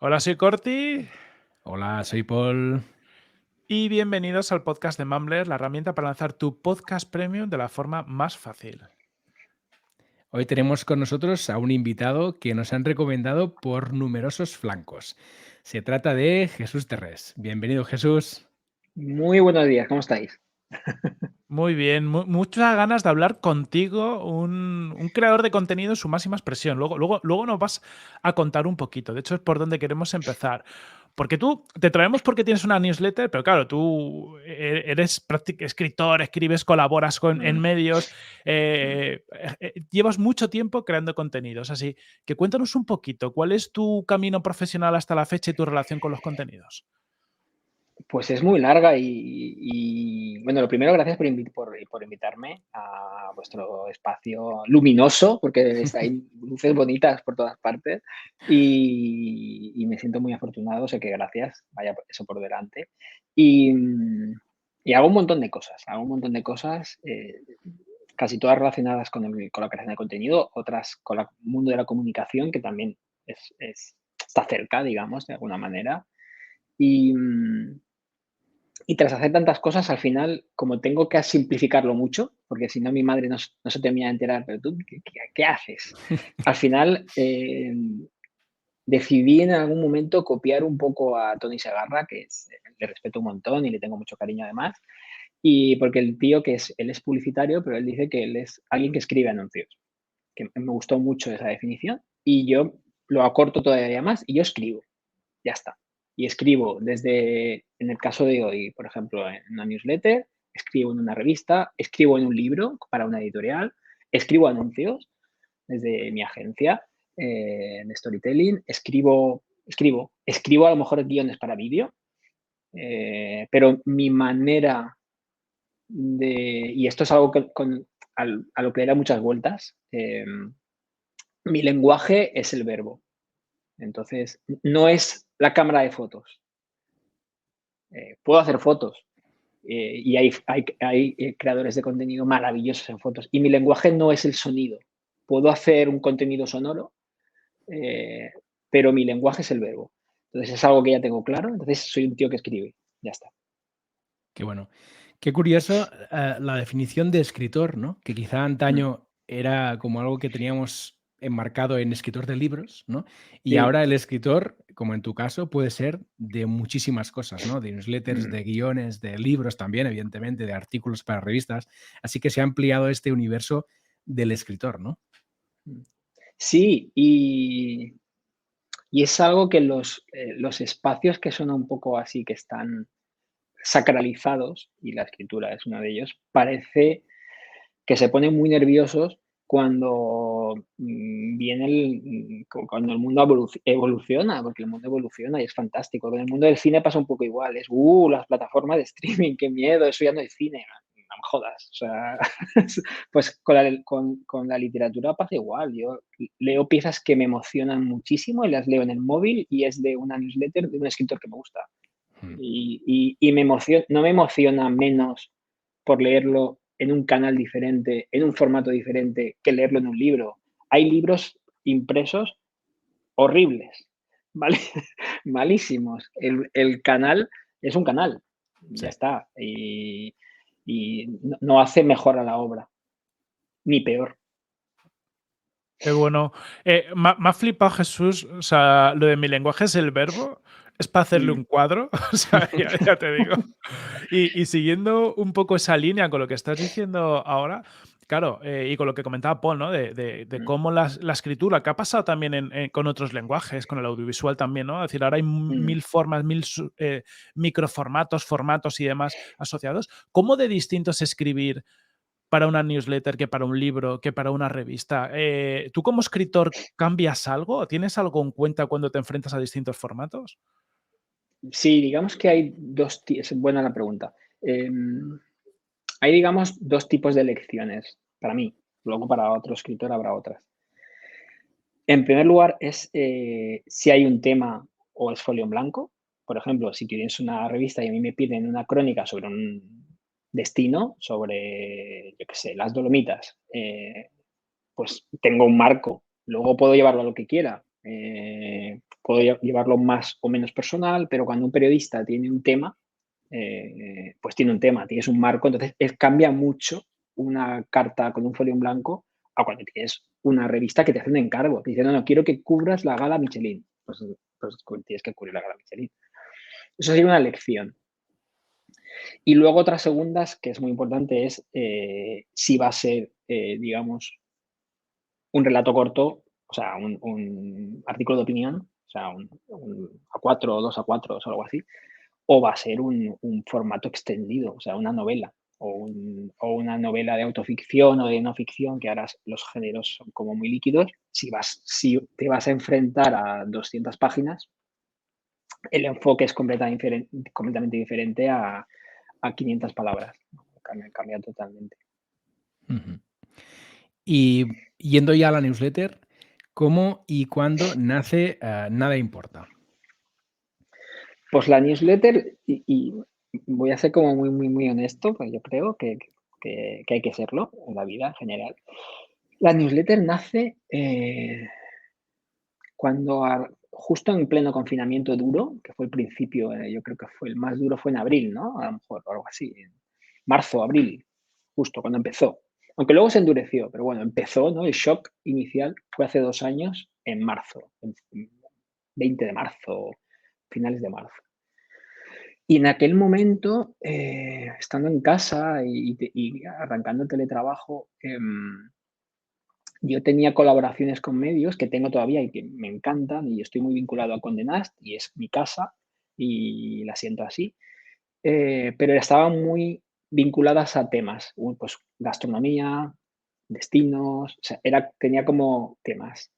Hola, soy Corti Hola, soy Paul. y bienvenidos al podcast de Mumbler, la herramienta para lanzar tu podcast premium de la forma más fácil. Hoy tenemos con nosotros a un invitado que nos han recomendado por numerosos flancos. Se trata de Jesús Terrés. Bienvenido, Jesús. Muy buenos días, ¿cómo estáis? Muy bien, muchas ganas de hablar contigo, un creador de contenido en su máxima expresión. Luego nos vas a contar un poquito. De hecho, es por donde queremos empezar. Porque tú te traemos porque tienes una newsletter, pero claro, tú eres escritor, escribes, colaboras en Mm, medios, llevas mucho tiempo creando contenidos. Así que cuéntanos un poquito, ¿cuál es tu camino profesional hasta la fecha y tu relación con los contenidos? Pues es muy larga bueno, lo primero, gracias por invitarme a vuestro espacio luminoso, porque hay luces bonitas por todas partes y me siento muy afortunado, sé que gracias, vaya eso por delante. Y, y hago un montón de cosas, casi todas relacionadas con la creación de contenido, otras con el mundo de la comunicación, que también está cerca, digamos, de alguna manera. Y, mm, y tras hacer tantas cosas, al final, como tengo que simplificarlo mucho, porque si no mi madre no se termina de enterar, pero tú, ¿qué haces? Al final, decidí en algún momento copiar un poco a Tony Segarra, le respeto un montón y le tengo mucho cariño además, y porque el tío él es publicitario, pero él dice que él es alguien que escribe anuncios, que me gustó mucho esa definición, y yo lo acorto todavía más, y yo escribo. Ya está. Y escribo en el caso de hoy, por ejemplo, en una newsletter, escribo en una revista, escribo en un libro para una editorial, escribo anuncios desde mi agencia de storytelling, escribo a lo mejor guiones para vídeo, pero mi manera y esto es algo a lo que le da muchas vueltas, mi lenguaje es el verbo. Entonces, no es la cámara de fotos. Puedo hacer fotos y hay creadores de contenido maravillosos en fotos. Y mi lenguaje no es el sonido. Puedo hacer un contenido sonoro, eh, pero mi lenguaje es el verbo. Entonces es algo que ya tengo claro. Entonces soy un tío que escribe. Ya está. Qué bueno. Qué curioso, la definición de escritor, ¿no? Que quizá Mm, antaño era como algo que teníamos enmarcado en escritor de libros, ¿no? Y sí. ahora el escritor, como en tu caso, puede ser de muchísimas cosas, ¿no? De newsletters, Mm, de guiones, de libros también, evidentemente, de artículos para revistas. Así que se ha ampliado este universo del escritor, ¿no? mm. Sí, y es algo que los espacios que son un poco así, que están sacralizados, y la escritura es uno de ellos, parece que se ponen muy nerviosos cuando cuando el mundo evoluciona, porque el mundo evoluciona y es fantástico. Con el mundo del cine pasa un poco igual, las plataformas de streaming, qué miedo, eso ya no es cine, no me jodas. O sea, pues con la literatura pasa igual. Yo leo piezas que me emocionan muchísimo y las leo en el móvil y es de una newsletter de un escritor que me gusta. Mm. No me emociona menos por leerlo en un canal diferente, en un formato diferente, que leerlo en un libro. Hay libros impresos horribles, ¿vale? Malísimos. El canal es un canal, ya Sí. está. Y no hace mejor a la obra, ni peor. Qué bueno. Me ha flipado Jesús, o sea, lo de mi lenguaje es el verbo, es para hacerle Mm. un cuadro, o sea, ya te digo. Y siguiendo un poco esa línea con lo que estás diciendo ahora, claro, y con lo que comentaba Paul, ¿no? De Mm, cómo la escritura, que ha pasado también con otros lenguajes, con el audiovisual también, ¿no? Es decir, ahora hay mm. mil formas, microformatos, formatos y demás asociados. ¿Cómo de distinto es escribir para una newsletter que para un libro, que para una revista? ¿Tú como escritor cambias algo? ¿Tienes algo en cuenta cuando te enfrentas a distintos formatos? Sí, digamos que hay es buena la pregunta. Hay, digamos, dos tipos de lecciones para mí. Luego para otro escritor habrá otras. En primer lugar, si hay un tema o es folio en blanco. Por ejemplo, si tienes una revista y a mí me piden una crónica sobre un destino, sobre, yo qué sé, las Dolomitas, pues tengo un marco. Luego puedo llevarlo a lo que quiera. puedo llevarlo más o menos personal, pero cuando un periodista tiene un tema, pues tiene un tema, tienes un marco, entonces cambia mucho una carta con un folio en blanco a cuando tienes una revista que te hace un encargo, te dice, no, quiero que cubras la gala Michelin, pues tienes que cubrir la gala Michelin. Eso sería una lección. Y luego otras segundas, que es muy importante, es si va a ser, digamos, un relato corto, o sea, un artículo de opinión, o sea, un A4 o 2 A4 o algo así, o va a ser un formato extendido, o sea, una novela o una novela de autoficción o de no ficción, que ahora los géneros son como muy líquidos. Si te vas a enfrentar a 200 páginas, el enfoque es completamente diferente a 500 palabras. Cambia totalmente. Ujú. Y yendo ya a la newsletter, ¿cómo y cuándo nace Nada Importa? Pues la newsletter, y voy a ser como muy, muy, muy honesto, pues yo creo que hay que serlo en la vida en general. La newsletter nace cuando justo en pleno confinamiento duro, que fue el principio, yo creo que fue el más duro, fue en abril, ¿no? A lo mejor, o algo así, en marzo, abril, justo cuando empezó. Aunque luego se endureció, pero bueno, empezó, ¿no? El shock inicial fue hace 2 años, en marzo, en 20 de marzo, finales de marzo. Y en aquel momento, estando en casa y arrancando el teletrabajo, yo tenía colaboraciones con medios que tengo todavía y que me encantan, y estoy muy vinculado a Condé Nast, y es mi casa, y la siento así, pero estaban muy vinculadas a temas, pues gastronomía, destinos, o sea, tenía como temas.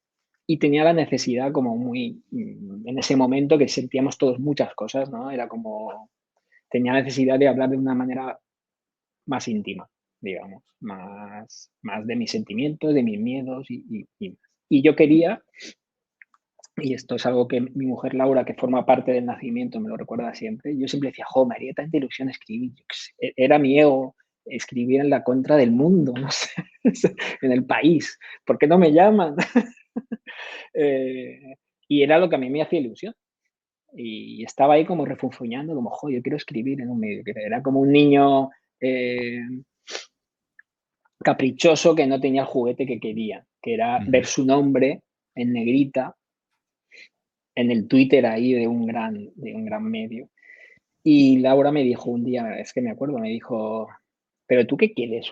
Y tenía la necesidad como muy, en ese momento que sentíamos todos muchas cosas, ¿no? Era como, tenía necesidad de hablar de una manera más íntima, digamos, más de mis sentimientos, de mis miedos y yo quería, y esto es algo que mi mujer Laura, que forma parte del nacimiento, me lo recuerda siempre, yo siempre decía, jo, me haría tanta ilusión escribir, yo qué sé, era mi ego escribir en la contra del mundo, no sé, en el país, ¿por qué no me llaman? Y era lo que a mí me hacía ilusión. Y estaba ahí como refunfuñando, como, jo, yo quiero escribir en un medio, que era como un niño caprichoso que no tenía el juguete que quería, que era Ujú. ver su nombre en negrita en el Twitter ahí de un gran medio. Y Laura me dijo un día, es que me acuerdo, me dijo, ¿pero tú qué quieres?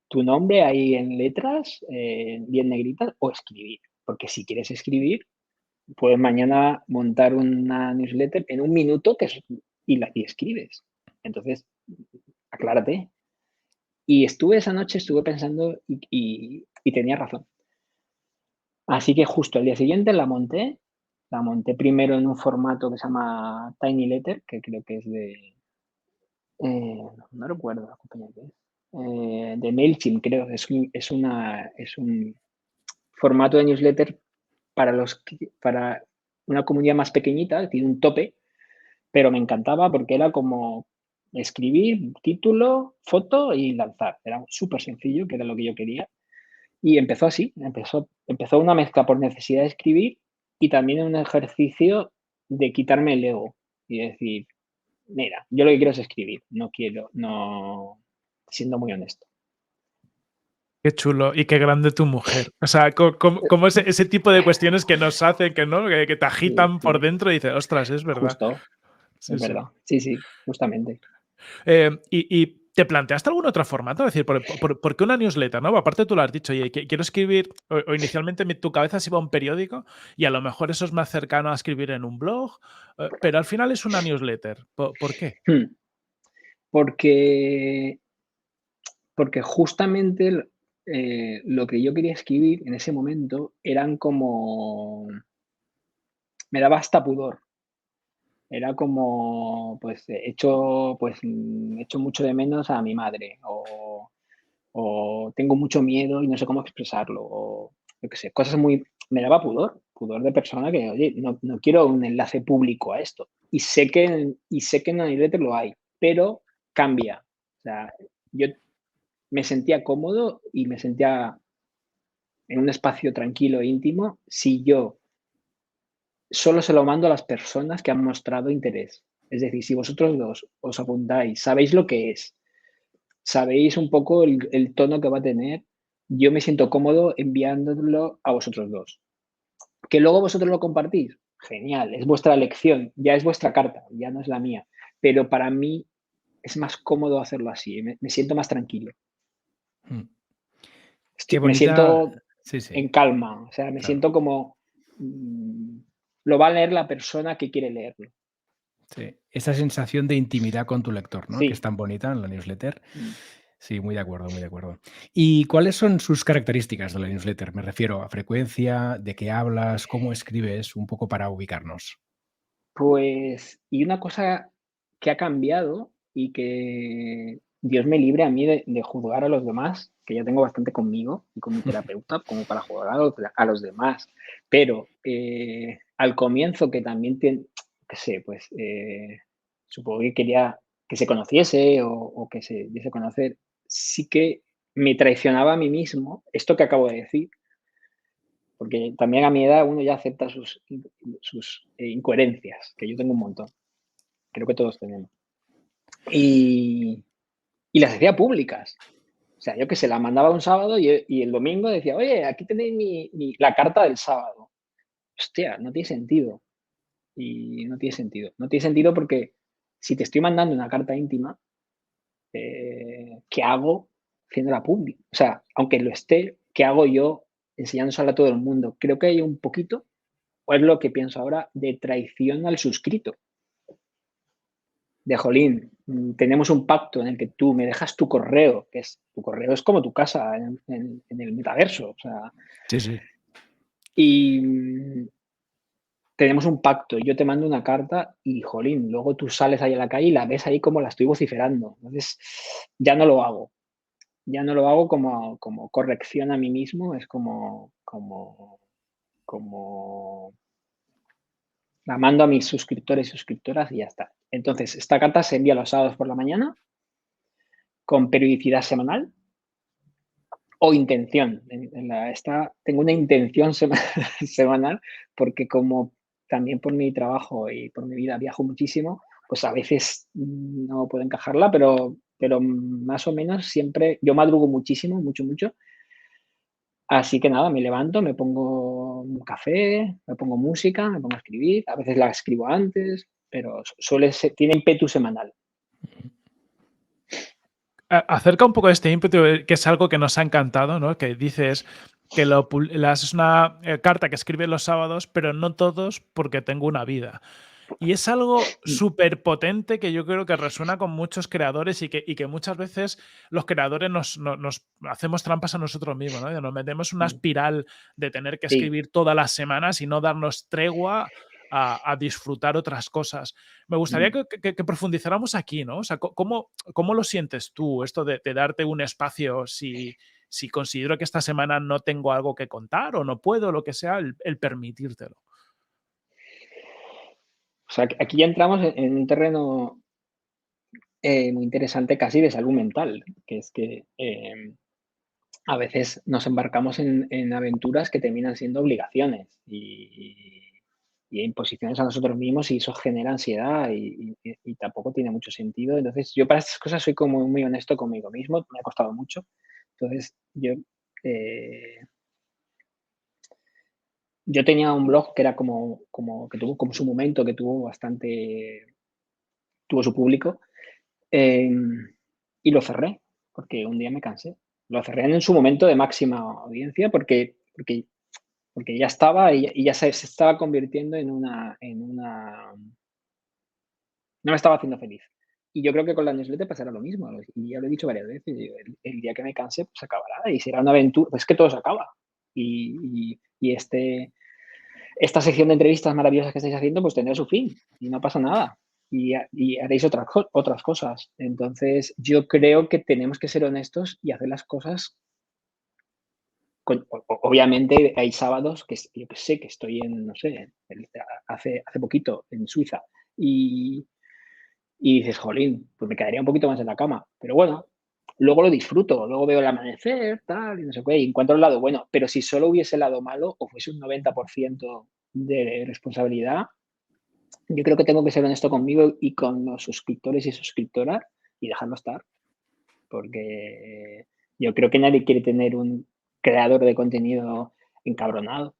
¿Tu nombre ahí en letras, bien negritas, o escribir? Porque si quieres escribir, puedes mañana montar una newsletter en un minuto y escribes. Entonces, aclárate. Y estuve pensando y tenía razón. Así que justo el día siguiente la monté primero en un formato que se llama Tiny Letter, que creo que es no recuerdo la compañía que es, de MailChimp, creo, es un formato de newsletter para una comunidad más pequeñita, tiene un tope, pero me encantaba porque era como escribir, título, foto y lanzar. Era súper sencillo, que era lo que yo quería. Y empezó así, empezó una mezcla por necesidad de escribir y también un ejercicio de quitarme el ego y decir, mira, yo lo que quiero es escribir, no, siendo muy honesto. Qué chulo y qué grande tu mujer. O sea, como ese tipo de cuestiones que nos hacen, que, ¿no? Que te Sí, agitan por sí, dentro y dices, ostras, es verdad. justo, Sí, es sí. verdad. Sí, sí, justamente. Y te planteaste algún otro formato? Es decir, ¿por qué una newsletter? ¿No? Aparte tú lo has dicho, oye, quiero escribir, o inicialmente tu cabeza se iba a un periódico y a lo mejor eso es más cercano a escribir en un blog, pero al final es una newsletter. ¿Por qué? Hmm, Porque, porque justamente lo que yo quería escribir en ese momento eran como, me daba hasta pudor. Era como, pues, echo mucho de menos a mi madre, o tengo mucho miedo y no sé cómo expresarlo, o yo qué sé, cosas muy, me daba pudor de persona que, oye, no quiero un enlace público a esto. Y sé que en la newsletter lo hay, pero cambia. O sea, yo me sentía cómodo y me sentía en un espacio tranquilo e íntimo si yo solo se lo mando a las personas que han mostrado interés. Es decir, si vosotros dos os apuntáis, sabéis lo que es, sabéis un poco el tono que va a tener, yo me siento cómodo enviándolo a vosotros dos. Que luego vosotros lo compartís, genial, es vuestra elección, ya es vuestra carta, ya no es la mía. Pero para mí es más cómodo hacerlo así, me siento más tranquilo. Mm. Qué Me bonita. siento Sí, sí, en calma, o sea, me claro. siento como lo va a leer la persona que quiere leerlo. Sí. Esa sensación de intimidad con tu lector, ¿no? Que es Sí. tan bonita en la newsletter. Mm. Sí, muy de acuerdo, muy de acuerdo. ¿Y cuáles son sus características de la newsletter? Me refiero a frecuencia, de qué hablas, cómo escribes, un poco para ubicarnos. Pues, y una cosa que ha cambiado y que Dios me libre a mí de juzgar a los demás, que ya tengo bastante conmigo y con mi terapeuta, como para juzgar a los demás. Pero al comienzo, que también, qué sé, pues supongo que quería que se conociese o que se diese a conocer, sí que me traicionaba a mí mismo, esto que acabo de decir, porque también a mi edad uno ya acepta sus incoherencias, que yo tengo un montón, creo que todos tenemos. Y, y las hacía públicas. O sea, yo que se la mandaba un sábado y el domingo decía, oye, aquí tenéis la carta del sábado. Hostia, no tiene sentido. Y no tiene sentido. No tiene sentido porque si te estoy mandando una carta íntima, ¿qué hago haciéndola pública? O sea, aunque lo esté, ¿qué hago yo enseñándosela a todo el mundo? Creo que hay un poquito, o es lo que pienso ahora, de traición al suscrito. De jolín, tenemos un pacto en el que tú me dejas tu correo, que es tu correo es como tu casa en el metaverso. O sea, Sí, sí. y tenemos un pacto, yo te mando una carta y jolín, luego tú sales ahí a la calle y la ves ahí como la estoy vociferando. Entonces, ya no lo hago. Ya no lo hago como corrección a mí mismo, es como la mando a mis suscriptores y suscriptoras y ya está. Entonces, esta carta se envía los sábados por la mañana con periodicidad semanal o intención. Tengo una intención semanal porque como también por mi trabajo y por mi vida viajo muchísimo, pues a veces no puedo encajarla, pero más o menos siempre, yo madrugo muchísimo, mucho, mucho. Así que nada, me levanto, me pongo un café, me pongo música, me pongo a escribir, a veces la escribo antes, pero suele ser, tiene ímpetu semanal. Acerca un poco de este ímpetu, que es algo que nos ha encantado, ¿no? Que dices que es una carta que escribes los sábados, pero no todos porque tengo una vida. Y es algo súper potente que yo creo que resuena con muchos creadores y que muchas veces los creadores nos hacemos trampas a nosotros mismos, ¿no? Nos metemos en una espiral de tener que Sí. escribir todas las semanas y no darnos tregua a disfrutar otras cosas. Me gustaría que profundizáramos aquí, ¿no? O sea, ¿cómo lo sientes tú, esto de darte un espacio si considero que esta semana no tengo algo que contar o no puedo, lo que sea, el permitírtelo? O sea, aquí ya entramos en un terreno muy interesante casi de salud mental, que es que a veces nos embarcamos en aventuras que terminan siendo obligaciones y imposiciones a nosotros mismos y eso genera ansiedad y tampoco tiene mucho sentido. Entonces, yo para estas cosas soy como muy honesto conmigo mismo, me ha costado mucho. Entonces, eh, yo tenía un blog que era que tuvo como su momento, que tuvo su público, y lo cerré, porque un día me cansé. Lo cerré en su momento de máxima audiencia porque ya estaba y ya se estaba convirtiendo no me estaba haciendo feliz. Y yo creo que con la newsletter pasará lo mismo, y ya lo he dicho varias veces, digo, el día que me canse, pues acabará, y será una aventura, pues es que todo se acaba. Y esta sección de entrevistas maravillosas que estáis haciendo, pues tendrá su fin, y no pasa nada. Y haréis otras cosas. Entonces, yo creo que tenemos que ser honestos y hacer las cosas obviamente hay sábados que yo que sé, que estoy no sé, hace poquito en Suiza y, y dices, jolín, pues me quedaría un poquito más en la cama. Pero bueno, luego lo disfruto, luego veo el amanecer, tal, y no sé qué, y encuentro el lado bueno. Pero si solo hubiese el lado malo o fuese un 90% de responsabilidad, yo creo que tengo que ser honesto conmigo y con los suscriptores y suscriptoras y dejarlo estar, porque yo creo que nadie quiere tener un creador de contenido encabronado.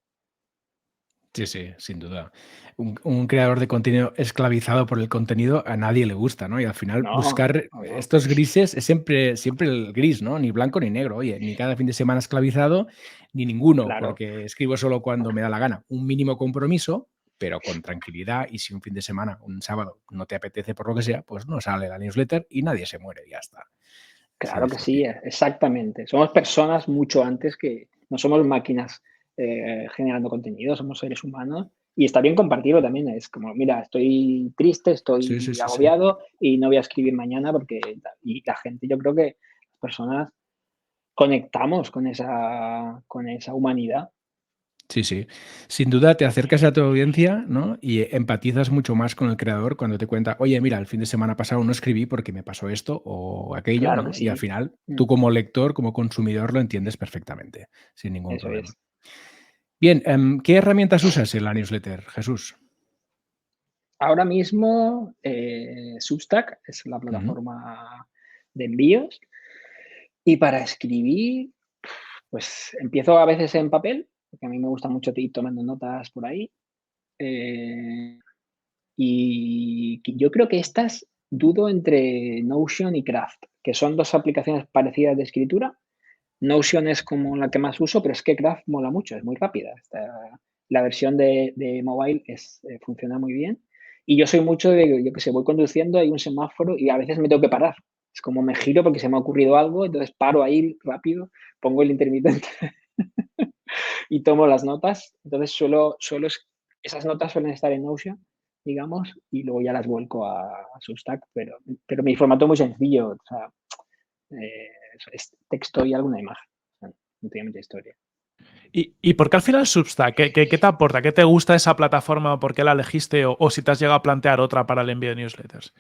Sí, sí, sin duda. Un creador de contenido esclavizado por el contenido a nadie le gusta, ¿no? Y al final No, buscar no, no. estos grises es siempre el gris, ¿no? Ni blanco ni negro. Oye, ni cada fin de semana esclavizado, ni ninguno, Claro, porque escribo solo cuando me da la gana. Un mínimo compromiso, pero con tranquilidad. Y si un fin de semana, un sábado, no te apetece por lo que sea, pues no sale la newsletter y nadie se muere, ya está. Así de claro que sí, sencillo. exactamente. Somos personas mucho antes que, no somos máquinas generando contenido, somos seres humanos y está bien compartirlo también. Es como, mira, estoy triste, Sí, sí, estoy sí, sí. agobiado y no voy a escribir mañana porque... Y la gente, yo creo que las personas conectamos con esa humanidad. Sí, sí. Sin duda te acercas a tu audiencia, ¿no? Y empatizas mucho más con el creador cuando te cuenta, oye, mira, el fin de semana pasado no escribí porque me pasó esto o aquello, Claro que ¿no? Y al sí. final Mm, tú como lector, como consumidor, lo entiendes perfectamente, sin ningún eso problema. es. Bien, ¿qué herramientas usas en la newsletter, Jesús? Ahora mismo, Substack es la Ujú. plataforma de envíos y para escribir, pues empiezo a veces en papel, porque a mí me gusta mucho ir tomando notas por ahí. eh, y yo creo que estas dudo entre Notion y Craft, que son dos aplicaciones parecidas de escritura. Notion es como la que más uso, pero es que Craft mola mucho, es muy rápida. La versión de mobile funciona muy bien. Y yo soy mucho de, yo que sé, voy conduciendo, hay un semáforo y a veces me tengo que parar. Es como me giro porque se me ha ocurrido algo, entonces paro ahí rápido, pongo el intermitente y tomo las notas. Entonces esas notas suelen estar en Notion, digamos, y luego ya las vuelco a Substack, pero mi formato es muy sencillo, o sea, es texto y alguna imagen, o sea, no tiene mucha historia. ¿Y por qué al final Substack? ¿Qué te aporta? ¿Qué te gusta esa plataforma? ¿Por qué la elegiste? O si te has llegado a plantear otra para el envío de newsletters.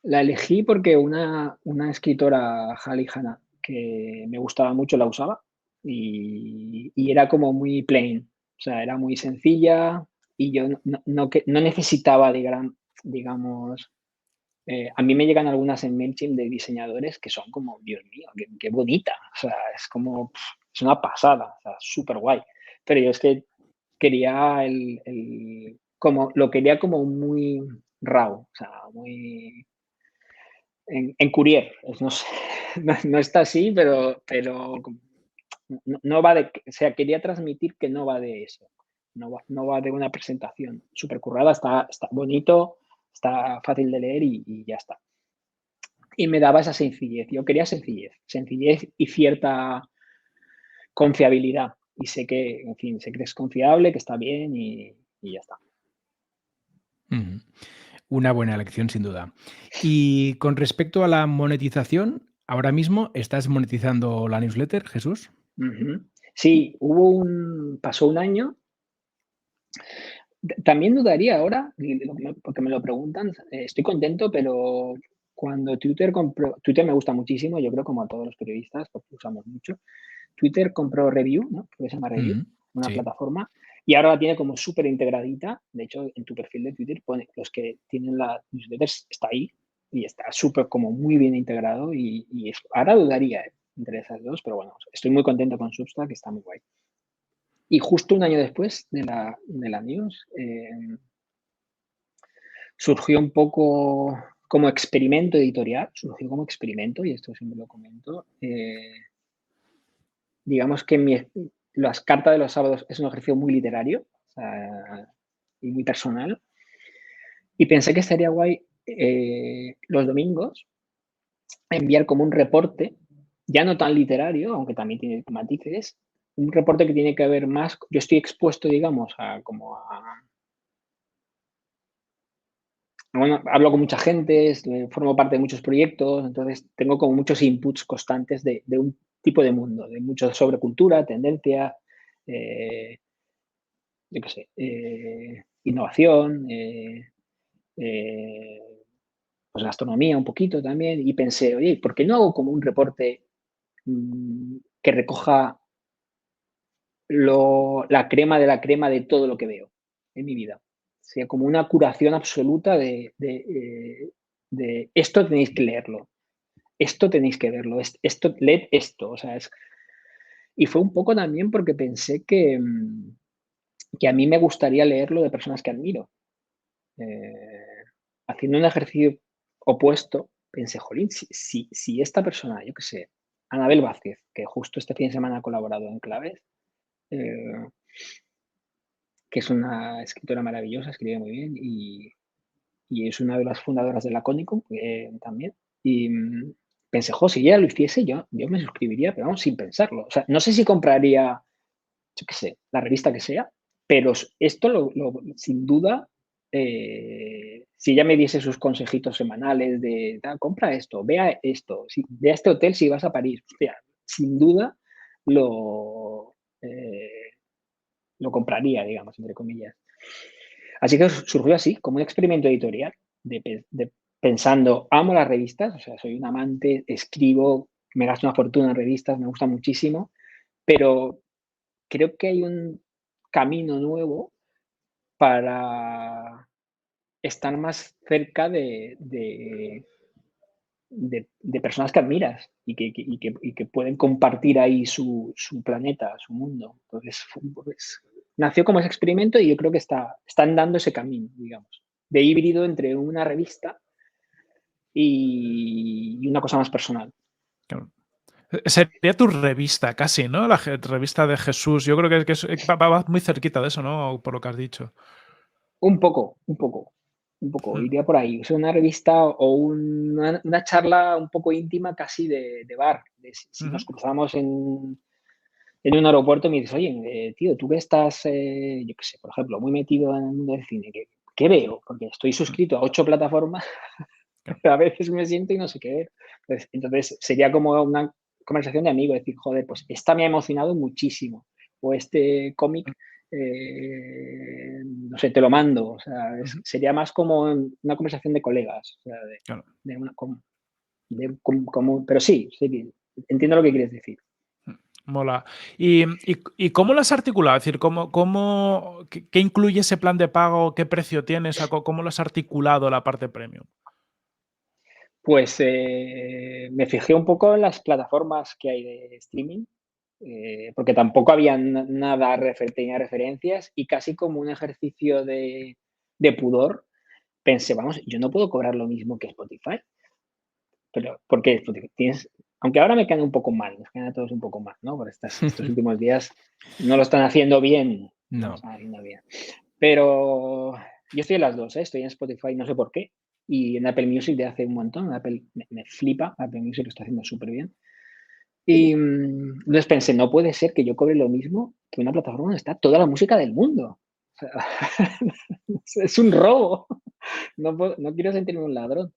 La elegí porque una escritora, Hallie Hanna, que me gustaba mucho, la usaba y era como muy plain, o sea, era muy sencilla y yo no necesitaba digamos, a mí me llegan algunas en MailChimp de diseñadores que son como, Dios mío, qué bonita, o sea, es como, es una pasada, o sea, súper guay. Pero yo es que quería como, lo quería como muy raw, o sea, muy en Courier, no sé, no está así, pero no va de, o sea, quería transmitir que no va de eso, no va de una presentación súper currada, está bonito, está fácil de leer y ya está. Y me daba esa sencillez. Yo quería sencillez y cierta confiabilidad. Y sé que, en fin, sé que es confiable, que está bien y ya está. Ujú. Una buena elección, sin duda. Y con respecto a la monetización, ¿ahora mismo estás monetizando la newsletter, Jesús? Ujú. Sí, pasó un año. También dudaría ahora, porque me lo preguntan, estoy contento, pero cuando Twitter me gusta muchísimo, yo creo como a todos los periodistas, porque usamos mucho. Twitter compró Review, ¿no? Creo que se llama Review, Ujú. una Sí. plataforma, y ahora la tiene como súper integradita. De hecho, en tu perfil de Twitter pone los que tienen la newsletter, está ahí y está súper como muy bien integrado ahora dudaría entre esas dos, pero bueno, estoy muy contento con Substack, que está muy guay. Y justo un año después de la news, surgió un poco como experimento editorial, surgió como experimento, y esto siempre lo comento. Digamos que las cartas de los sábados es un ejercicio muy literario, o sea, y muy personal. Y pensé que estaría guay los domingos enviar como un reporte, ya no tan literario, aunque también tiene matices, un reporte que tiene que ver más, yo estoy expuesto, digamos, bueno, hablo con mucha gente, formo parte de muchos proyectos, entonces tengo como muchos inputs constantes de un tipo de mundo, de mucho sobre cultura, tendencia, eh, yo qué sé, innovación, eh, pues gastronomía un poquito también, y pensé, oye, ¿por qué no hago como un reporte que recoja la crema de todo lo que veo en mi vida. Sea como una curación absoluta de esto tenéis que leerlo, esto tenéis que verlo, esto, leed esto. O sea, y fue un poco también porque pensé que a mí me gustaría leerlo de personas que admiro. Haciendo un ejercicio opuesto, pensé, jolín, si esta persona, yo qué sé, Anabel Vázquez, que justo este fin de semana ha colaborado en Claves, que es una escritora maravillosa, escribe muy bien y es una de las fundadoras de Laconicum también. Y pensé, si ella lo hiciese, yo me suscribiría, pero vamos, sin pensarlo. O sea, no sé si compraría, yo qué sé, la revista que sea, pero esto sin duda, si ella me diese sus consejitos semanales de compra esto, vea esto, vea este hotel si vas a París, hostia, sin duda lo compraría, digamos, entre comillas. Así que surgió así, como un experimento editorial, pensando, amo las revistas, o sea, soy un amante, escribo, me gasto una fortuna en revistas, me gusta muchísimo, pero creo que hay un camino nuevo para estar más cerca de personas que admiras y que pueden compartir ahí su planeta, su mundo. Entonces, nació como ese experimento y yo creo que están dando ese camino, digamos, de híbrido entre una revista y una cosa más personal. Claro. Sería tu revista casi, ¿no? La revista de Jesús. Yo creo que va muy cerquita de eso, ¿no? Por lo que has dicho. Un poco, iría por ahí. O sea, una revista o una charla un poco íntima casi de bar. Si nos cruzamos en un aeropuerto y me dices, oye, tío, tú que estás, yo qué sé, por ejemplo, muy metido en el mundo del cine, ¿qué veo? Porque estoy suscrito a 8 plataformas, a veces me siento y no sé qué ver. Entonces sería como una conversación de amigo, decir, joder, pues esta me ha emocionado muchísimo. O este cómic, no sé, te lo mando. O sea, sería más como una conversación de colegas. O sea, Claro. pero sí, entiendo lo que quieres decir. Mola. ¿Y cómo lo has articulado? Es decir, qué incluye ese plan de pago? ¿Qué precio tiene? O sea, ¿cómo lo has articulado la parte premium? Pues me fijé un poco en las plataformas que hay de streaming, porque tampoco había tenía referencias y casi como un ejercicio de pudor, pensé, vamos, yo no puedo cobrar lo mismo que Spotify, pero porque Spotify aunque ahora me quedan un poco mal, nos quedan a todos un poco mal, ¿no? Por estos últimos días no lo están haciendo bien, No. Pero yo estoy en las dos, estoy en Spotify, no sé por qué, y en Apple Music de hace un montón. Apple me flipa, Apple Music lo está haciendo súper bien. Y entonces pensé, no puede ser que yo cobre lo mismo que una plataforma donde está toda la música del mundo. O sea, es un robo. No quiero sentirme un ladrón.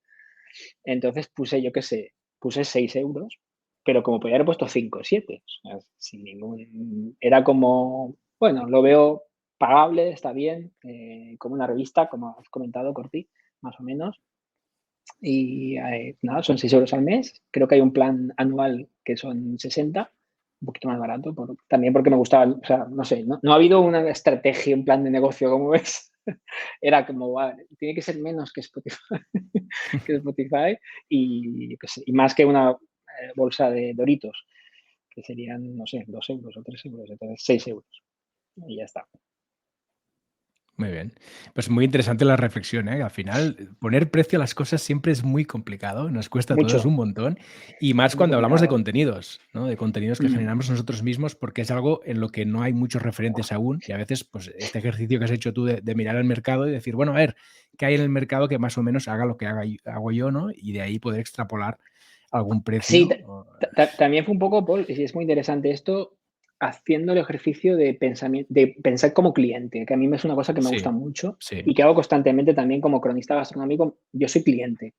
Entonces puse, yo qué sé, puse 6 euros, pero como podía haber puesto 5 o 7. O sea, sin ningún. Era como, bueno, lo veo pagable, está bien, como una revista, como has comentado, Corti, más o menos. Y nada, son 6 euros al mes. Creo que hay un plan anual que son 60, un poquito más barato, también porque me gustaba, o sea, no sé, no ha habido una estrategia, un plan de negocio, como ves. Era como, vale, tiene que ser menos que Spotify, y más que una bolsa de Doritos, que serían, no sé, 2 euros o 3 euros, entonces 6 euros. Y ya está. Muy bien. Pues muy interesante la reflexión, ¿eh? Al final, poner precio a las cosas siempre es muy complicado, nos cuesta a todos Mucho, un montón, y más muy cuando hablamos de complicado. contenidos, ¿no? De contenidos que generamos nosotros mismos, porque es algo en lo que no hay muchos referentes aún, y a veces, pues, este ejercicio que has hecho tú de mirar al mercado y decir, bueno, a ver, ¿qué hay en el mercado que más o menos haga lo que hago yo, ¿no? Y de ahí poder extrapolar algún Sí, precio. también fue un poco, Paul, y es muy interesante esto, haciendo el ejercicio de pensar como cliente, que a mí es una cosa que me gusta Sí, mucho sí. y que hago constantemente también como cronista gastronómico. Yo soy cliente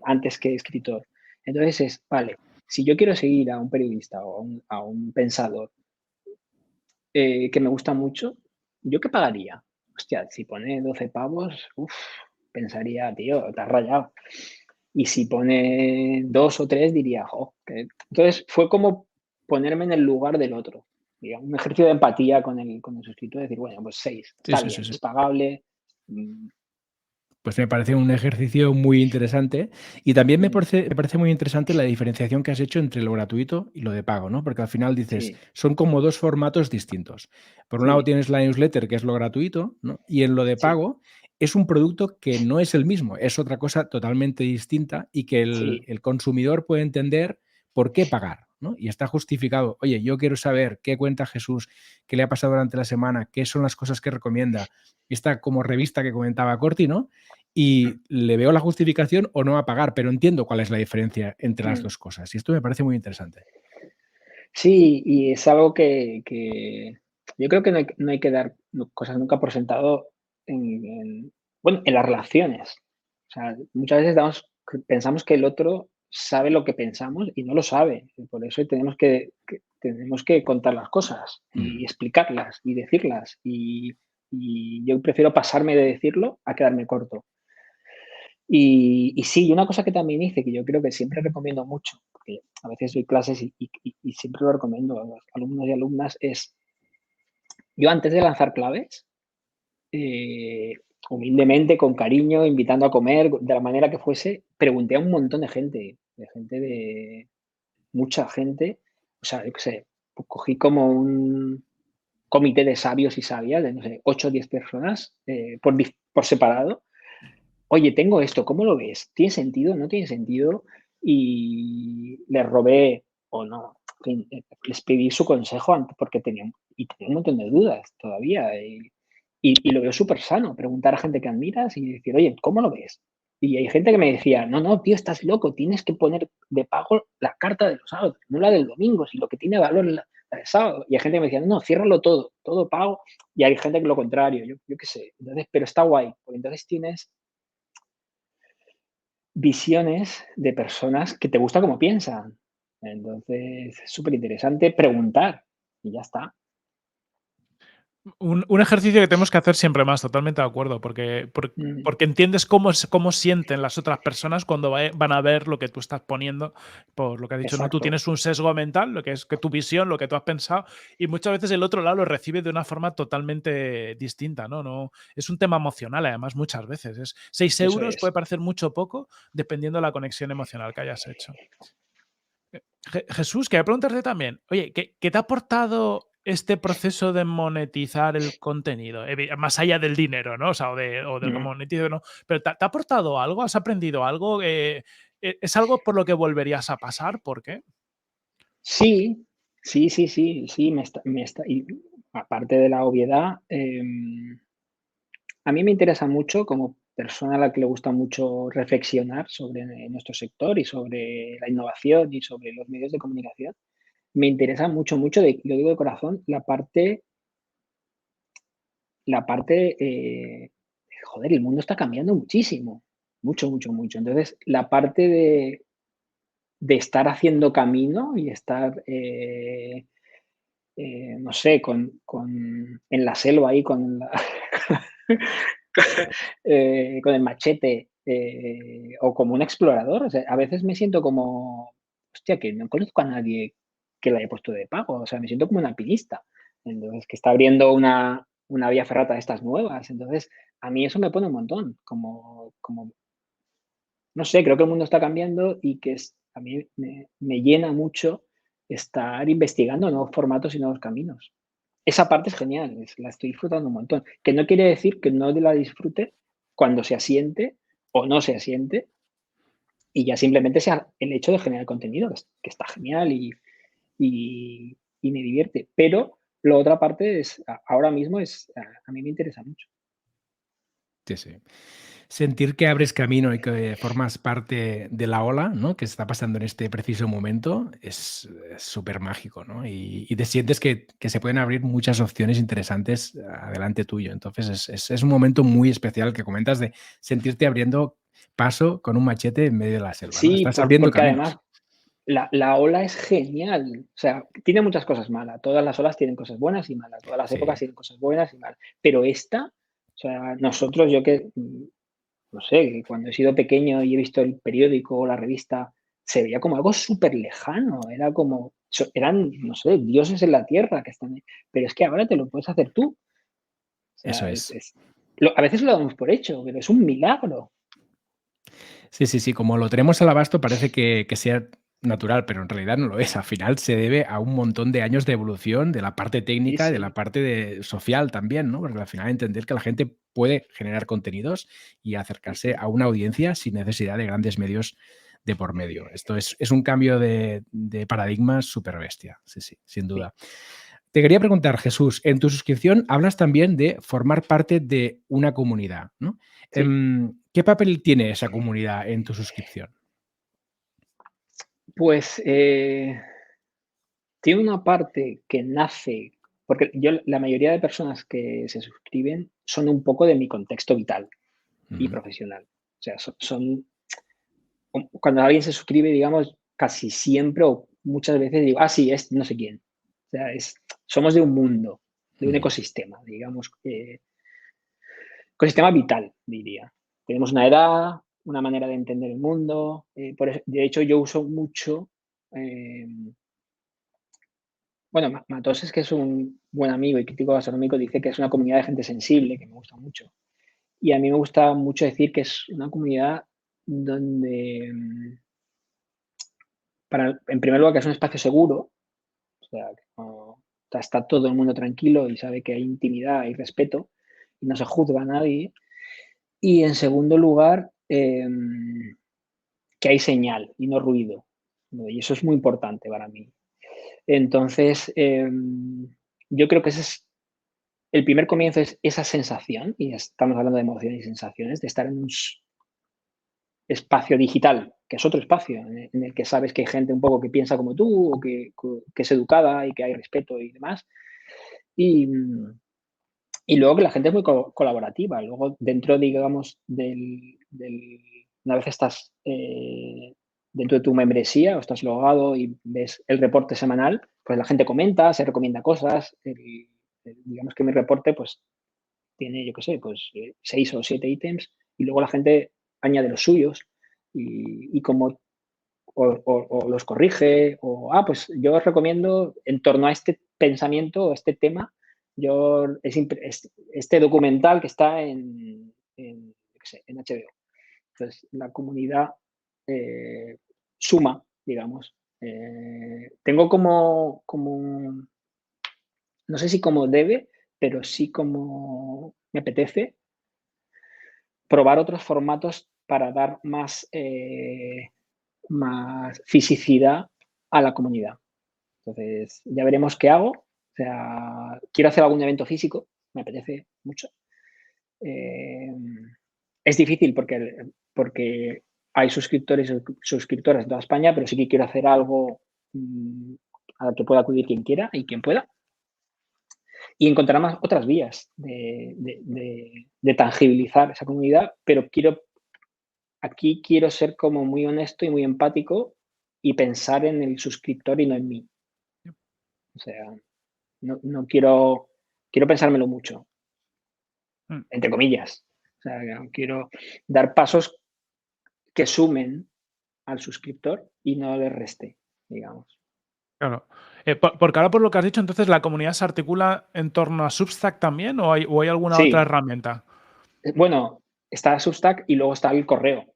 antes que escritor. Entonces vale, si yo quiero seguir a un periodista o a un pensador que me gusta mucho, ¿yo qué pagaría? Hostia, si pone 12 pavos, pensaría, tío, te has rayado. Y si pone 2 o 3, diría, jo. Entonces fue como ponerme en el lugar del otro. digamos, un ejercicio de empatía con el suscriptor, decir, bueno, pues 6, Sí, está sí, bien, sí, sí. es pagable. Pues me parece un ejercicio muy interesante y también me Mm, parece muy interesante la diferenciación que has hecho entre lo gratuito y lo de pago, ¿no? Porque al final dices, Sí, son como dos formatos distintos. Por un lado sí, tienes la newsletter, que es lo gratuito, ¿no? Y en lo de sí, pago es un producto que no es el mismo, es otra cosa totalmente distinta y que sí. el consumidor puede entender por qué pagar, ¿no? Y está justificado. Oye, yo quiero saber qué cuenta Jesús, qué le ha pasado durante la semana, qué son las cosas que recomienda. Esta como revista que comentaba Corti, ¿no? Y le veo la justificación o no a pagar, pero entiendo cuál es la diferencia entre las Mm. dos cosas. Y esto me parece muy interesante. Sí, y es algo que yo creo que no hay que dar cosas nunca por sentado bueno, en las relaciones. O sea, muchas veces pensamos que el otro sabe lo que pensamos y no lo sabe. Y por eso tenemos que contar las cosas Mm. y explicarlas y decirlas. Y yo prefiero pasarme de decirlo a quedarme corto. Y sí, y una cosa que también hice, que yo creo que siempre recomiendo mucho, porque a veces doy clases y siempre lo recomiendo a los alumnos y alumnas, es yo antes de lanzar claves, eh, humildemente, con cariño, invitando a comer, de la manera que fuese, pregunté a un montón de mucha gente, o sea, yo qué sé, pues cogí como un comité de sabios y sabias, de no sé, 8 o 10 personas, por separado. Oye, tengo esto, ¿cómo lo ves? ¿Tiene sentido? ¿No tiene sentido? Y les robé, o no, en fin, les pedí su consejo porque tenía un montón de dudas todavía. Y lo veo súper sano, preguntar a gente que admiras y decir, oye, ¿cómo lo ves? Y hay gente que me decía, no, no, tío, estás loco, tienes que poner de pago la carta de los sábados, no la del domingo, si lo que tiene valor es la del sábado. Y hay gente que me decía, no, ciérralo todo, todo pago. Y hay gente que lo contrario, yo qué sé. Entonces, pero está guay, porque entonces tienes visiones de personas que te gusta cómo piensan. Entonces, es súper interesante preguntar y ya está. Un ejercicio que tenemos que hacer siempre más, totalmente de acuerdo, Mm, porque entiendes cómo sienten las otras personas cuando van a ver lo que tú estás poniendo, por lo que has dicho, ¿no? Tú exacto. tienes un sesgo mental, lo que es que tu visión, lo que tú has pensado, y muchas veces el otro lado lo recibe de una forma totalmente distinta, ¿no? Es un tema emocional, además, muchas veces. 6 Eso euros puede es. parecer mucho o poco, dependiendo de la conexión emocional que hayas hecho. Jesús, quería preguntarte también, oye, ¿qué te ha aportado este proceso de monetizar el contenido? Más allá del dinero, ¿no? O sea, o del que Ujú. monetizo, ¿no? Pero ¿te ha aportado algo? ¿Has aprendido algo? ¿Es algo por lo que volverías a pasar? ¿Por qué? Sí, sí, sí, sí, sí, y aparte de la obviedad, a mí me interesa mucho, como persona a la que le gusta mucho reflexionar sobre nuestro sector y sobre la innovación y sobre los medios de comunicación, me interesa mucho, mucho, lo digo de corazón, la parte, joder, el mundo está cambiando muchísimo, mucho, mucho, mucho. Entonces, la parte de estar haciendo camino y estar, no sé, en la selva ahí con el machete, o como un explorador. O sea, a veces me siento como, hostia, que no conozco a nadie que la haya puesto de pago. O sea, me siento como un alpinista. Entonces, que está abriendo una vía ferrata de estas nuevas. Entonces, a mí eso me pone un montón, como, no sé, creo que el mundo está cambiando y a mí me llena mucho estar investigando nuevos formatos y nuevos caminos. Esa parte es genial, la estoy disfrutando un montón. Que no quiere decir que no la disfrute cuando se asiente o no se asiente y ya simplemente sea el hecho de generar contenido, que está genial y me divierte. Pero la otra parte ahora mismo a mí me interesa mucho. Sí, sí. Sentir que abres camino y que formas parte de la ola, ¿no? Que está pasando en este preciso momento es súper mágico, ¿no? Y te sientes que se pueden abrir muchas opciones interesantes adelante tuyo. Entonces es un momento muy especial que comentas de sentirte abriendo paso con un machete en medio de la selva, ¿no? Sí, Estás abriendo porque además caminos. la ola es genial. O sea, tiene muchas cosas malas. Todas las olas tienen cosas buenas y malas. Todas las épocas Sí. tienen cosas buenas y malas. Pero esta, o sea, nosotros, no sé, que cuando he sido pequeño y he visto el periódico o la revista, se veía como algo súper lejano. Era como, eran, no sé, dioses en la tierra que están ahí. Pero es que ahora te lo puedes hacer tú. O Eso sea, es. a veces lo damos por hecho, pero es un milagro. Sí, sí, sí, como lo tenemos al abasto parece que sea natural, pero en realidad no lo es. Al final se debe a un montón de años de evolución de la parte Sí, técnica y de la sí, parte social también, ¿no? Porque al final entender que la gente puede generar contenidos y sí, acercarse sí. a una audiencia sin necesidad de grandes medios de por medio. Esto es un cambio de paradigma súper bestia, sí, sí, sin Sí, duda. Te quería preguntar, Jesús, en tu suscripción hablas también de formar parte de una comunidad, ¿no? sí. ¿Qué papel tiene esa comunidad en tu suscripción? Pues tiene una parte que nace, porque la mayoría de personas que se suscriben son un poco de mi contexto vital y Ujú. profesional. O sea, cuando alguien se suscribe, digamos, casi siempre o muchas veces digo, sí, es no sé quién. O sea, somos de un mundo, de un Ujú. ecosistema, digamos, ecosistema vital, diría. Tenemos una edad, una manera de entender el mundo. De hecho, yo uso mucho. eh, bueno, Matoses, que es un buen amigo y crítico gastronómico, dice que es una comunidad de gente sensible, que me gusta mucho. Y a mí me gusta mucho decir que es una comunidad donde, en primer lugar, que es un espacio seguro, o sea, que está todo el mundo tranquilo y sabe que hay intimidad, hay respeto y no se juzga a nadie. Y en segundo lugar, que hay señal y no ruido, ¿no? Y eso es muy importante para mí. Entonces, yo creo que ese es el primer comienzo, es esa sensación, y estamos hablando de emociones y sensaciones, de estar en un espacio digital, que es otro espacio en el que sabes que hay gente un poco que piensa como tú o que es educada y que hay respeto y demás. Y, y luego que la gente es muy colaborativa. Luego, dentro, digamos, una vez estás dentro de tu membresía o estás logado y ves el reporte semanal, pues la gente comenta, se recomienda cosas. Digamos que mi reporte, pues, tiene, yo qué sé, pues 6 o 7 ítems y luego la gente añade los suyos y como o los corrige pues yo os recomiendo en torno a este pensamiento o este tema, este documental que está yo qué sé, en HBO. Entonces, la comunidad suma, digamos. Tengo no sé si como debe, pero sí como me apetece probar otros formatos para dar más fisicidad a la comunidad. Entonces, ya veremos qué hago. O sea, quiero hacer algún evento físico, me apetece mucho. Eh, es difícil porque hay suscriptores y suscriptoras en toda España, pero sí que quiero hacer algo a lo que pueda acudir quien quiera y quien pueda. Y encontrar otras vías de tangibilizar esa comunidad, pero aquí quiero ser como muy honesto y muy empático y pensar en el suscriptor y no en mí. O sea, no quiero pensármelo mucho, Mm, entre comillas. O sea, quiero dar pasos que sumen al suscriptor y no le reste, digamos. claro. Porque ahora por lo que has dicho, entonces, ¿la comunidad se articula en torno a Substack también o hay alguna otra Sí, herramienta? bueno, está Substack y luego está el correo.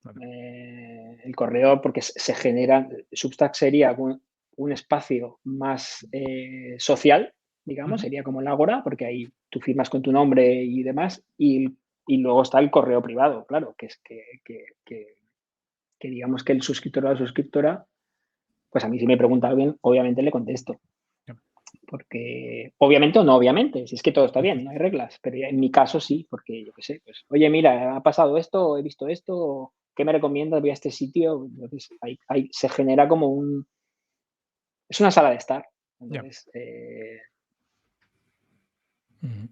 Vale. El correo, porque se genera, Substack sería un espacio más social, digamos, Ujú. sería como el Ágora, porque ahí tú firmas con tu nombre y demás, y luego está el correo privado, claro, que es que digamos que el suscriptor o la suscriptora, pues a mí si me pregunta alguien, obviamente le contesto. Ya. Porque, obviamente o no obviamente, si es que todo está bien, no hay reglas, pero ya en mi caso sí, porque yo qué sé, pues, oye, mira, ha pasado esto, he visto esto, ¿qué me recomiendas? Voy a este sitio. Entonces, se genera como es una sala de estar. Ya. Entonces, Ujú.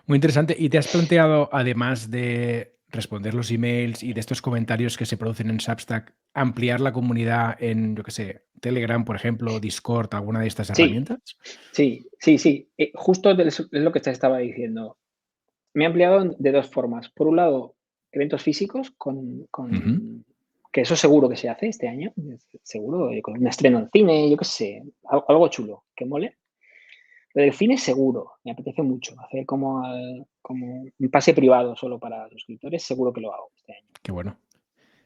Muy interesante. ¿Y te has planteado, además de responder los emails y de estos comentarios que se producen en Substack, ampliar la comunidad en, yo qué sé, Telegram, por ejemplo, Discord, alguna de estas sí, herramientas? sí. Justo es lo que te estaba diciendo. Me he ampliado de dos formas. Por un lado, eventos físicos Ujú. que eso seguro que se hace este año, seguro, con un estreno en cine, yo qué sé, algo chulo, que mole. Lo del cine seguro, me apetece mucho, hacer como un pase privado solo para suscriptores, seguro que lo hago este año. Qué bueno.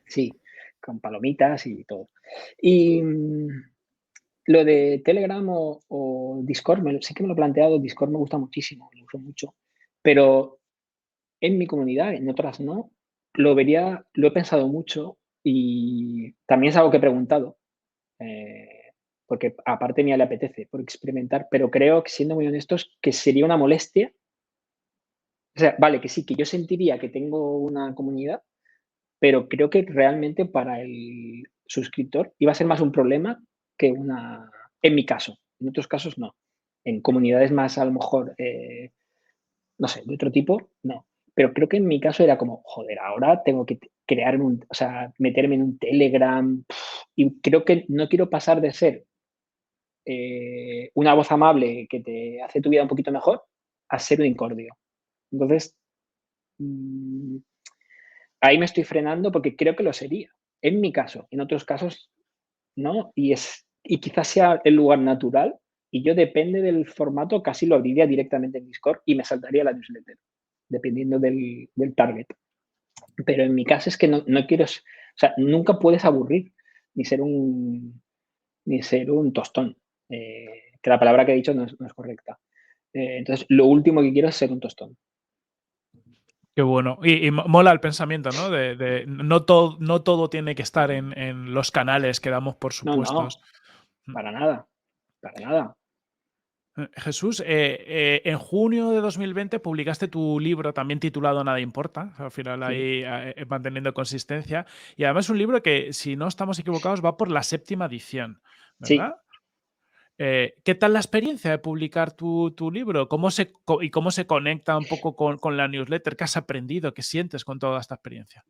Sí, con palomitas y todo. Y lo de Telegram o Discord, sí que me lo he planteado, Discord me gusta muchísimo, lo uso mucho, pero en mi comunidad, en otras no, lo he pensado mucho y también es algo que he preguntado, porque aparte me le apetece por experimentar, pero creo que, siendo muy honestos, que sería una molestia. O sea, vale, que sí, que yo sentiría que tengo una comunidad, pero creo que realmente para el suscriptor iba a ser más un problema que una, en mi caso. En otros casos no. En comunidades más, a lo mejor, no sé, de otro tipo, no. Pero creo que en mi caso era como, joder, ahora tengo que o sea, meterme en un Telegram, y creo que no quiero pasar de ser una voz amable que te hace tu vida un poquito mejor a ser un incordio. Entonces, mm, ahí me estoy frenando porque creo que lo sería. En mi caso, en otros casos no, y quizás sea el lugar natural, y yo, depende del formato, casi lo abriría directamente en Discord y me saltaría la newsletter, dependiendo del target. Pero en mi caso es que no quiero, o sea, nunca puedes aburrir ni ser un tostón, que la palabra que he dicho no es correcta. Entonces, lo último que quiero es ser un tostón. Qué bueno. Y mola el pensamiento, ¿no? De no todo tiene que estar en los canales que damos por No, supuestos. no, para nada, para nada. Jesús, en junio de 2020 publicaste tu libro también titulado Nada importa, al final Sí, ahí manteniendo consistencia, y además es un libro que, si no estamos equivocados, va por la 7ª edición, sí. ¿verdad? ¿Qué tal la experiencia de publicar tu libro? ¿Cómo se conecta un poco con la newsletter? ¿Qué has aprendido? ¿Qué sientes con toda esta experiencia?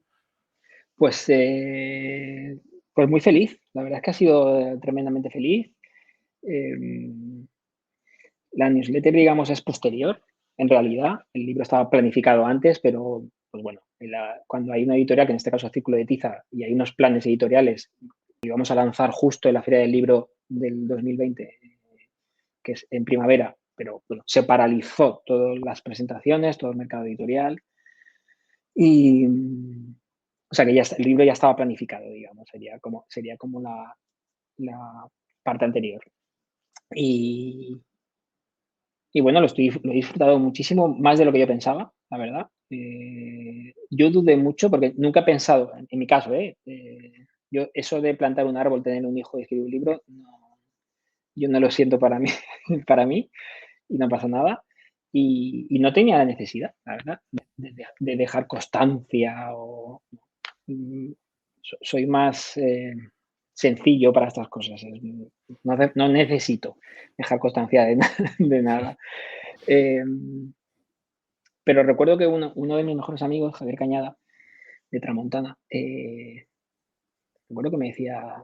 Pues, pues muy feliz. La verdad es que ha sido tremendamente feliz. Em, la newsletter, digamos, es posterior, en realidad. El libro estaba planificado antes, pero, pues bueno, cuando hay una editorial, que en este caso es Círculo de Tiza, y hay unos planes editoriales, y vamos a lanzar justo en la Feria del Libro del 2020, que es en primavera, pero bueno, se paralizó todas las presentaciones, todo el mercado editorial. Y, o sea, que el libro ya estaba planificado, digamos, sería como la parte anterior. Y, y bueno, lo he disfrutado muchísimo, más de lo que yo pensaba, la verdad. Yo dudé mucho porque nunca he pensado, en mi caso, yo eso de plantar un árbol, tener un hijo y escribir un libro, yo no lo siento para mí, para mí, y no pasa nada. Y no tenía la necesidad, la verdad, de dejar constancia mm, soy más sencillo para estas cosas. No necesito dejar constancia de, de nada. Eh, pero recuerdo que uno de mis mejores amigos, Javier Cañada, de Tramontana, recuerdo que me decía,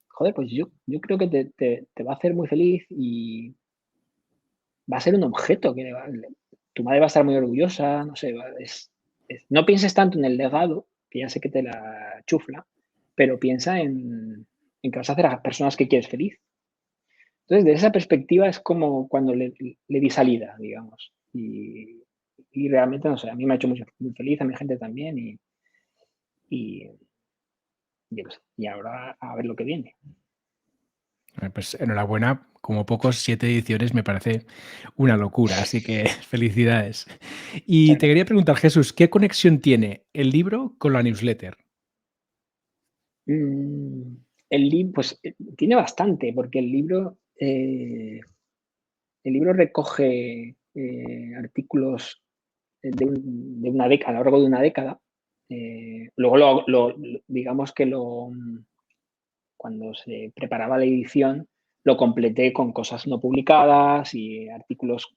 joder, pues yo creo que te va a hacer muy feliz y va a ser un objeto tu madre va a estar muy orgullosa, no sé, no pienses tanto en el legado, que ya sé que te la chufla, pero piensa en que vas a hacer a las personas que quieres feliz. Entonces, desde esa perspectiva es como cuando le di salida, digamos. Y realmente, no sé, a mí me ha hecho muy feliz, a mi gente también, y yo qué sé, y ahora a ver lo que viene. Pues enhorabuena, como pocos, 7 ediciones me parece una locura, así que felicidades. Y Muchas te quería gracias. preguntar, Jesús, ¿qué conexión tiene el libro con la newsletter? Mm, el libro, pues tiene bastante, porque el libro recoge artículos de una década, a lo largo de una década. Luego, digamos que cuando se preparaba la edición, lo completé con cosas no publicadas y artículos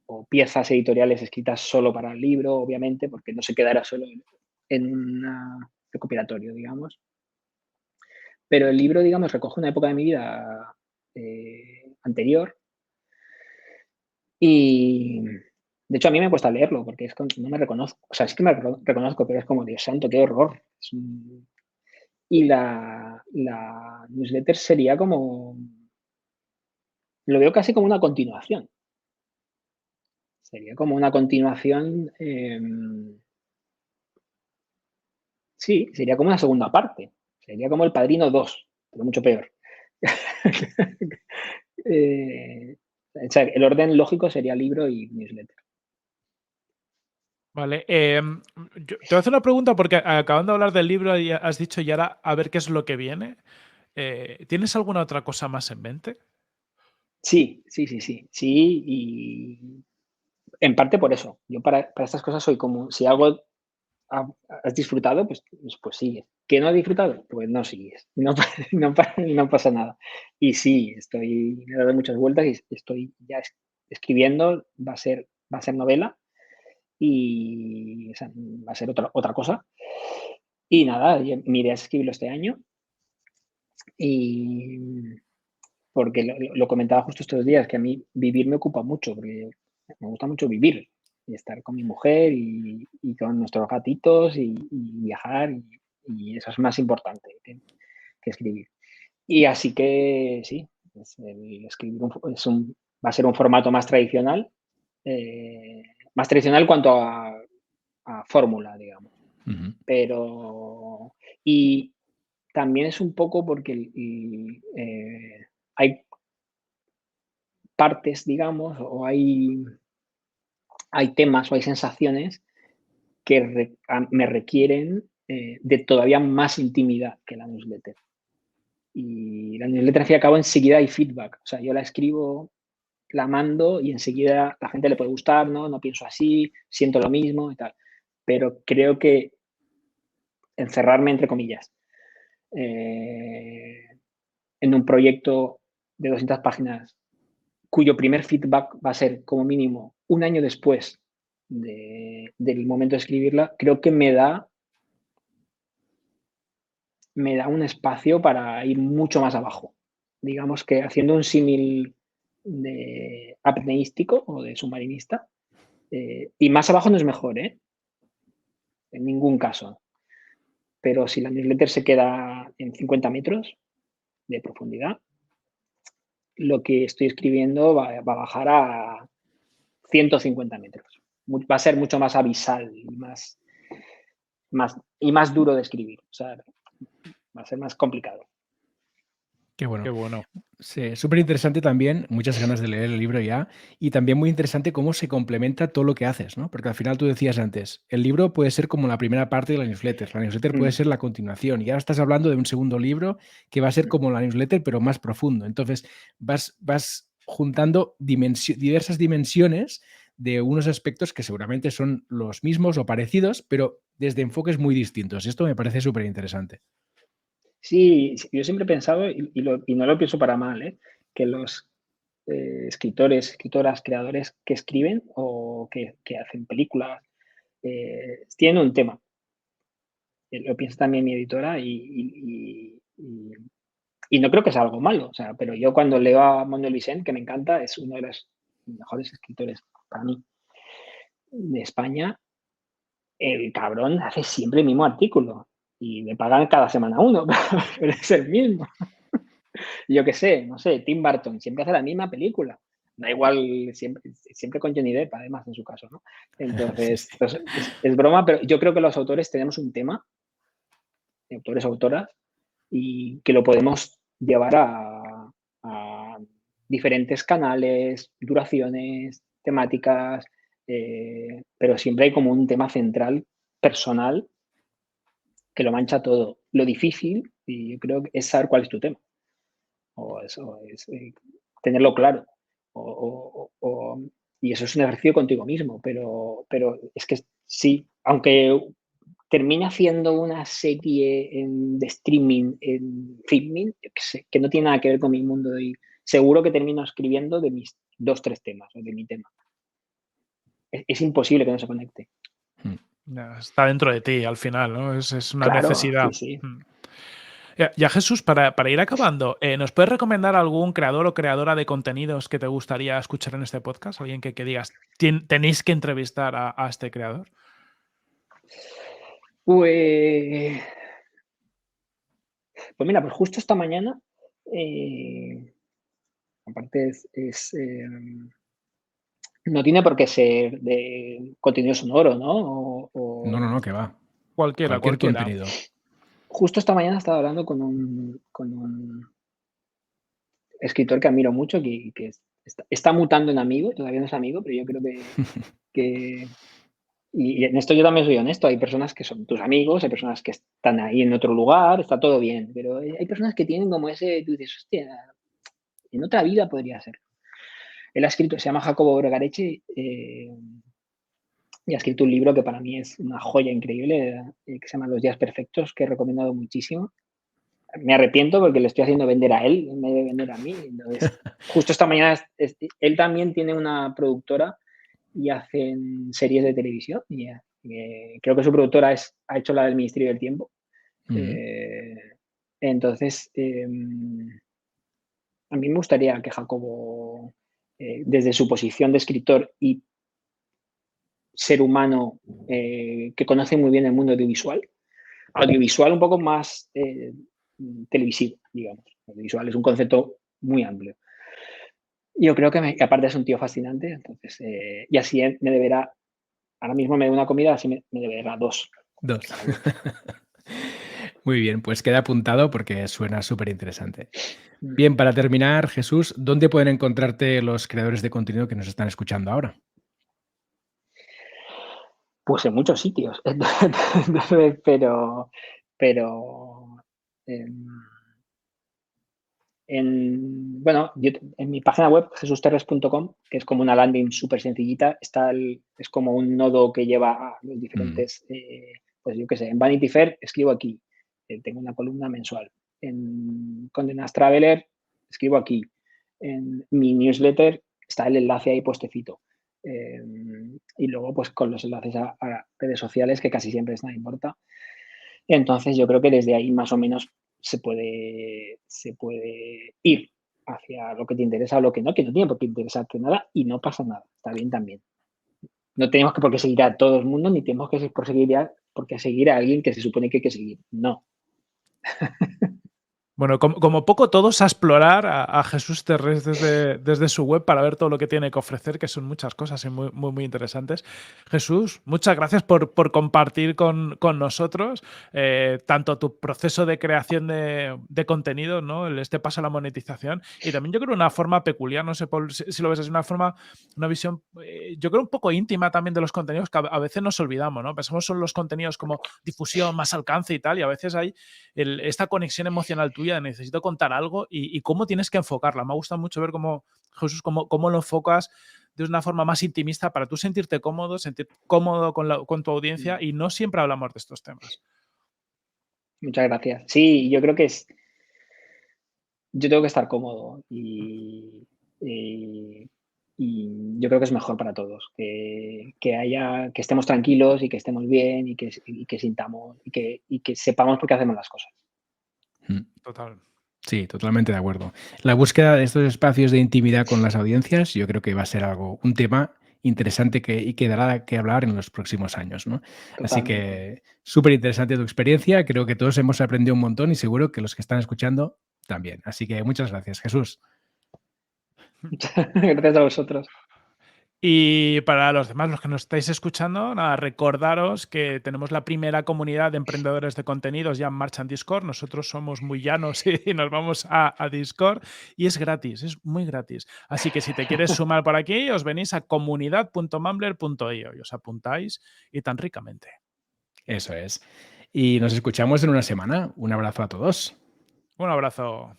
o piezas editoriales escritas solo para el libro, obviamente, porque no se quedara solo en un recopilatorio, digamos. Pero el libro, digamos, recoge una época de mi vida anterior. Y de hecho a mí me cuesta leerlo porque no me reconozco. O sea, sí que me reconozco, pero es como, Dios santo, qué horror. Y la newsletter sería como, lo veo casi como una continuación. Sería como una continuación, sí, sería como una segunda parte. Sería como El Padrino 2, pero mucho peor. O sea, el orden lógico sería libro y newsletter. Vale. Te voy a hacer una pregunta porque acabando de hablar del libro y has dicho y ahora a ver qué es lo que viene. ¿Tienes alguna otra cosa más en mente? Sí, y en parte por eso. Yo para estas cosas soy como, si algo has disfrutado, pues sigues. ¿Que no has disfrutado? Pues no sigues. No pasa nada. Y sí, le he dado muchas vueltas y estoy ya escribiendo, va a ser novela y o sea, va a ser otra cosa. Y nada, mi idea es escribirlo este año y porque lo comentaba justo estos días, que a mí vivir me ocupa mucho, porque me gusta mucho vivir y estar con mi mujer y con nuestros gatitos y viajar y eso es más importante que escribir. Y así que sí, escribir va a ser un formato más tradicional en cuanto a fórmula, digamos. Pero, y también es un poco porque hay partes, digamos, o hay temas o hay sensaciones que me requieren de todavía más intimidad que la newsletter. Y la newsletter, al fin y al cabo, enseguida hay feedback. O sea, yo la escribo, la mando y enseguida la gente le puede gustar, ¿no? No pienso así, siento lo mismo y tal. Pero creo que encerrarme, entre comillas, en un proyecto de 200 páginas cuyo primer feedback va a ser como mínimo un año después del momento de escribirla, creo que me da un espacio para ir mucho más abajo. Digamos que haciendo un símil de apneístico o de submarinista, y más abajo no es mejor, en ningún caso. Pero si la newsletter se queda en 50 metros de profundidad, lo que estoy escribiendo va a bajar a 150 metros. Va a ser mucho más abisal y más duro de escribir. O sea, va a ser más complicado. Qué bueno. Qué bueno. Sí, súper interesante también, muchas ganas de leer el libro ya, y también muy interesante cómo se complementa todo lo que haces, ¿no? Porque al final tú decías antes, el libro puede ser como la primera parte de la newsletter puede ser la continuación, y ahora estás hablando de un segundo libro que va a ser como la newsletter, pero más profundo. Entonces, vas juntando diversas dimensiones de unos aspectos que seguramente son los mismos o parecidos, pero desde enfoques muy distintos. Esto me parece súper interesante. Sí, yo siempre he pensado, y no lo pienso para mal, que los escritores, escritoras, creadores que escriben o que hacen películas tienen un tema. Lo piensa también mi editora y no creo que sea algo malo. O sea, pero yo cuando leo a Manuel Vicent, que me encanta, es uno de los mejores escritores para mí de España, el cabrón hace siempre el mismo artículo y me pagan cada semana uno, pero es el mismo. Yo qué sé, no sé, Tim Burton siempre hace la misma película. Da igual, siempre con Johnny Depp, además, en su caso, ¿no? Sí, Entonces, sí. pues, es broma, pero yo creo que los autores tenemos un tema, autores o autoras, y que lo podemos llevar a diferentes canales, duraciones, temáticas, pero siempre hay como un tema central, personal, que lo mancha todo. Lo difícil, y yo creo que es saber cuál es tu tema. O eso es tenerlo claro. Y eso es un ejercicio contigo mismo, pero es que sí, aunque termine haciendo una serie de streaming en Filmin, que no tiene nada que ver con mi mundo, y seguro que termino escribiendo de mis 2-3 temas o de mi tema. Es imposible que no se conecte. Está dentro de ti al final, ¿no? Es una Claro, necesidad. sí. Ya, Jesús, para ir acabando, ¿nos puedes recomendar algún creador o creadora de contenidos que te gustaría escuchar en este podcast? Alguien que digas, tenéis que entrevistar a este creador. Pues Pues mira, pues justo esta mañana, aparte no tiene por qué ser de contenido sonoro, ¿no? No, que va. Cualquiera. Cualquier contenido. Justo esta mañana estaba hablando con un escritor que admiro mucho, que está mutando en amigo, todavía no es amigo, pero yo creo que y en esto yo también soy honesto, hay personas que son tus amigos, hay personas que están ahí en otro lugar, está todo bien, pero hay personas que tienen como ese, tú dices, hostia, en otra vida podría ser. Él ha escrito, se llama Jacobo Vergareche, y ha escrito un libro que para mí es una joya increíble, que se llama Los días perfectos, que he recomendado muchísimo. Me arrepiento porque le estoy haciendo vender a él en vez de vender a mí. Entonces, justo esta mañana, él también tiene una productora y hacen series de televisión. Y, creo que su productora ha hecho la del Ministerio del Tiempo. Entonces, a mí me gustaría que Jacobo, desde su posición de escritor y ser humano que conoce muy bien el mundo audiovisual un poco más televisivo, digamos. Audiovisual es un concepto muy amplio. Yo creo que aparte es un tío fascinante, entonces, y así me deberá, ahora mismo me da una comida, así me deberá 2. 2. Muy bien, pues queda apuntado porque suena súper interesante. Bien, para terminar, Jesús, ¿dónde pueden encontrarte los creadores de contenido que nos están escuchando ahora? Pues en muchos sitios, pero bueno, en mi página web, jesusterres.com, que es como una landing súper sencillita, es como un nodo que lleva a los diferentes, pues yo qué sé, en Vanity Fair escribo aquí, tengo una columna mensual. En Condé Nast Traveler escribo aquí. En mi newsletter está el enlace ahí puestecito. Y luego, pues con los enlaces a redes sociales, que casi siempre es nada importa. Entonces, yo creo que desde ahí más o menos se puede ir hacia lo que te interesa o lo que no tiene por qué interesarte nada y no pasa nada, está bien también. No tenemos por qué seguir a todo el mundo, ni tenemos que por qué seguir a alguien que se supone que hay que seguir. No. Bueno, como poco todos a explorar a Jesús Terrés desde su web para ver todo lo que tiene que ofrecer, que son muchas cosas y muy, muy, muy interesantes. Jesús, muchas gracias por compartir con nosotros tanto tu proceso de creación de contenido, ¿no? Este paso a la monetización, y también yo creo una forma peculiar, no sé si lo ves así, una visión, yo creo un poco íntima también de los contenidos que a veces nos olvidamos, ¿no? Pensamos solo en los contenidos como difusión, más alcance y tal, y a veces hay esta conexión emocional tuya de necesito contar algo y cómo tienes que enfocarla. Me ha gustado mucho ver Jesús, cómo lo enfocas de una forma más intimista para tú sentirte cómodo con tu audiencia, y no siempre hablamos de estos temas. Muchas gracias. Sí, yo creo que yo tengo que estar cómodo y yo creo que es mejor para todos que estemos tranquilos y que estemos bien y que sintamos y que sepamos por qué hacemos las cosas. Total. Sí, totalmente de acuerdo. La búsqueda de estos espacios de intimidad con las audiencias, yo creo que va a ser un tema interesante y que dará que hablar en los próximos años, ¿no? Así que súper interesante tu experiencia. Creo que todos hemos aprendido un montón y seguro que los que están escuchando también. Así que muchas gracias, Jesús. Gracias a vosotros. Y para los demás, los que nos estáis escuchando, nada, recordaros que tenemos la primera comunidad de emprendedores de contenidos ya en marcha en Discord. Nosotros somos muy llanos y nos vamos a Discord, y es gratis, es muy gratis. Así que si te quieres sumar por aquí, os venís a comunidad.mumbler.io y os apuntáis, y tan ricamente. Eso es. Y nos escuchamos en una semana. Un abrazo a todos. Un abrazo.